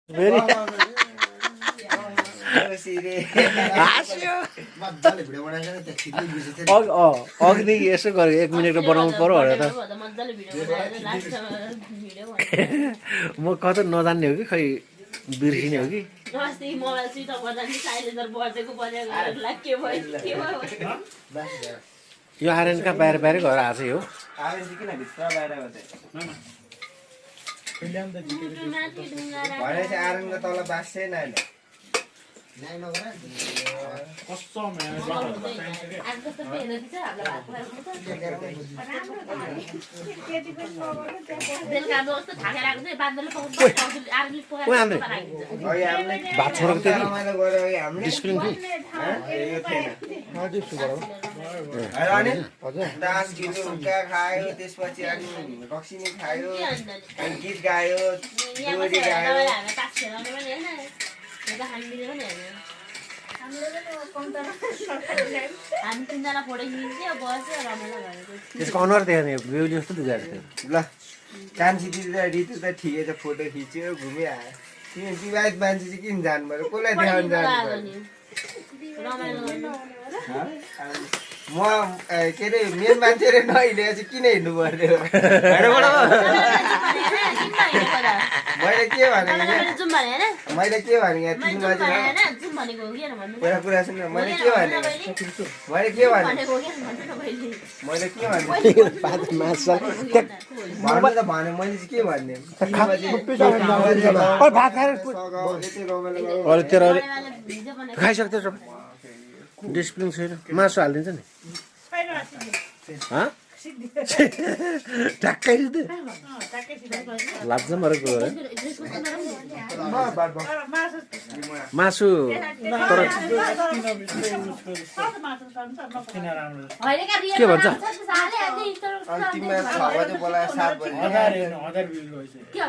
फेरि हाँस्यो मजाले भिडियो बनाएर त्यहाँ छिर्दै बिर्सेछ नि। अघिदेखि यसो गरेको 1 मिनेटको बनाउनु पर्यो भनेर त मजाले भिडियो बनाएर लास्टमा भिडियो बनाएर म कतै नजान्ने हो कि खै बिर्सिने हो कि अस्ति मोबाइल स्विच अफ गर्दा नि साइलेन्सर बजेको बजेको ला के भयो यो आर्यन कहाँ बाहिर बाहिर गएर आएको छ यो आएपछि किन भित्र बाहिर गर्दै माथि ढुङ्गा राखेर भनेपछि आरनको तल बाँच्दैन अहिले न्याय नगर आज जस्तो पेन दिन्छ हामीलाई भात खुवाएर बेलुका अब कस्तो थाकेर आएको चाहिँ बाँधले पकाउँछ आर्मीले पकाएर राखिदिन्छ अघि हामीले भात छोडेको थियो रमाइलो गऱ्यो अघि हामीले डिसिप्लिन कि यो थिएन अनि डान्स गीत हुक्का खायो त्यसपछि अनि रक्सिनी खायो अनि गीत गायो डोरी गायो हामी पास खेलाउने पनि होइन हामीले पनि होइन हामी तिनजना फोटो खिच्यो बस्यो रमाइलो गरेको त्यसको अनुहार देखाउने बेहुली जस्तो दुखाएको थियो ल कान्छी दिदी र रितु त ठिकै छ फोटो खिच्यो घुमिआयो तिमी विवाहित मान्छे चाहिँ किन जानु पर्यो कसलाई देखाउनु जानु पर्यो रमाइलो गर्नु म के अरे मेन मान्छेले नहिलेको चाहिँ किन हिँड्नु पर्यो मैले के भने जुम भने होइन मैले के भने यहाँ 3 बजे जुम भनेको हो कि भन्नु एउटा कुरा सुन मैले के भने मैले के भने भनेको हो कि भन्नु न मैले मैले के भने भात माछा भन्नु त भने मैले चाहिँ के भन्ने 3 बजे भात खाएर यति रमाइलो गरौँ अरे तेरो भिडियो बनाएर खाइसक्थ्यो सब डिसिप्लिन छैन मासु हालिदिन्छ नि ठ्याक्कै लाग्छ मरेको मासु तर के भन्छ अनि तिमीलाई 6 बजे बोलायो 7 बजे के